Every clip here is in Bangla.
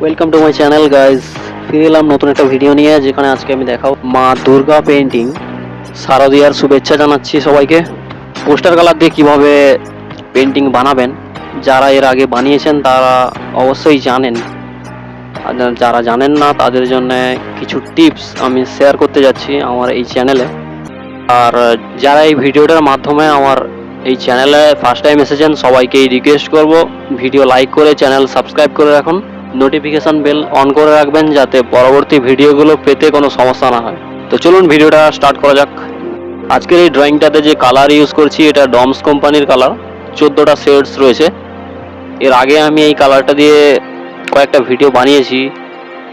Welcome to my channel guys. ফিরে এলাম নতুন একটা ভিডিও নিয়ে, যেখানে আজকে আমি দেখাও মা দুর্গা পেন্টিং। শারদীয়ার শুভেচ্ছা জানাচ্ছি সবাইকে। পোস্টার কালার দিয়ে কিভাবে পেন্টিং বানাবেন, যারা এর আগে বানিয়েছেন তারা অবশ্যই জানেন, আর যারা জানেন না তাদের জন্য কিছু টিপস আমি শেয়ার করতে যাচ্ছি আমার এই চ্যানেলে। আর যারা এই ভিডিওটার মাধ্যমে আমার এই চ্যানেলে ফার্স্ট টাইম এসেছেন, সবাইকেই রিকোয়েস্ট করব ভিডিও লাইক করে চ্যানেল সাবস্ক্রাইব করে রাখুন, নোটিফিকেশন বেল অন করে রাখবেন যাতে পরবর্তী ভিডিওগুলো পেতে কোনো সমস্যা না হয়। তো চলুন ভিডিওটা স্টার্ট করা যাক। আজকের এই ড্রয়িংটাতে যে কালার ইউজ করছি এটা ডমস কোম্পানির কালার, 14টা শেডস রয়েছে। এর আগে আমি এই কালারটা দিয়ে কয়েকটা ভিডিও বানিয়েছি,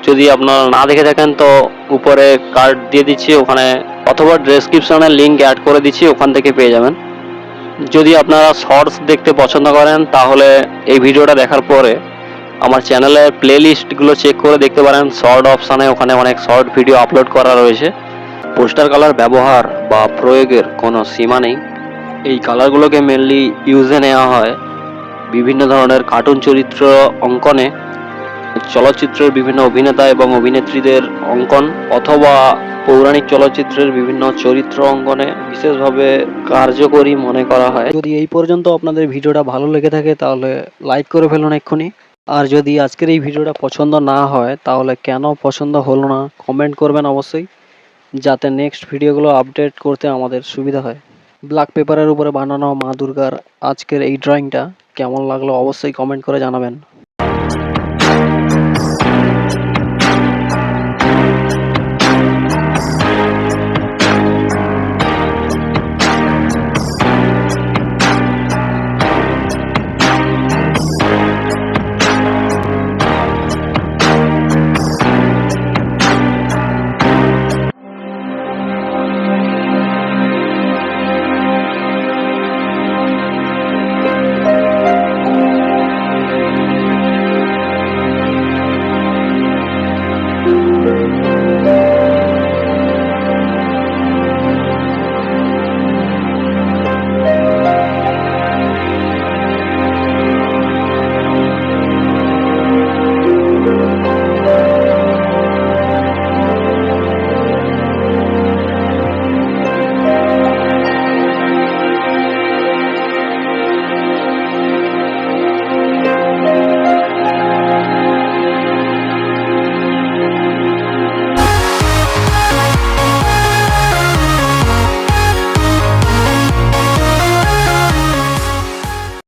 যদি আপনারা না দেখে থাকেন তো উপরে কার্ড দিয়ে দিচ্ছি ওখানে, অথবা ডেসক্রিপশনে লিঙ্ক অ্যাড করে দিচ্ছি, ওখান থেকে পেয়ে যাবেন। যদি আপনারা শর্টস দেখতে পছন্দ করেন তাহলে এই ভিডিওটা দেখার পরে আমার চ্যানেলের প্লে লিস্টগুলো চেক করে দেখতে পারেন। শর্ট অপশানে ওখানে অনেক শর্ট ভিডিও আপলোড করা রয়েছে। পোস্টার কালার ব্যবহার বা প্রয়োগের কোনো সীমা নেই। এই কালারগুলোকে মেনলি ইউজে নেওয়া হয় বিভিন্ন ধরনের কার্টুন চরিত্র অঙ্কনে, চলচ্চিত্রের বিভিন্ন অভিনেতা এবং অভিনেত্রীদের অঙ্কন, অথবা পৌরাণিক চলচ্চিত্রের বিভিন্ন চরিত্র অঙ্কনে বিশেষভাবে কার্যকরী মনে করা হয়। যদি এই পর্যন্ত আপনাদের ভিডিওটা ভালো লেগে থাকে তাহলে লাইক করে ফেলুন এক্ষুনি। আর যদি আজকের এই ভিডিওটা পছন্দ না হয় তাহলে কেন পছন্দ হলো না কমেন্ট করবেন অবশ্যই, যাতে নেক্সট ভিডিওগুলো আপডেট করতে আমাদের সুবিধা হয়। ব্ল্যাক পেপারের উপরে বানানো মা দুর্গার আজকের এই ড্রয়িংটা কেমন লাগলো অবশ্যই কমেন্ট করে জানাবেন।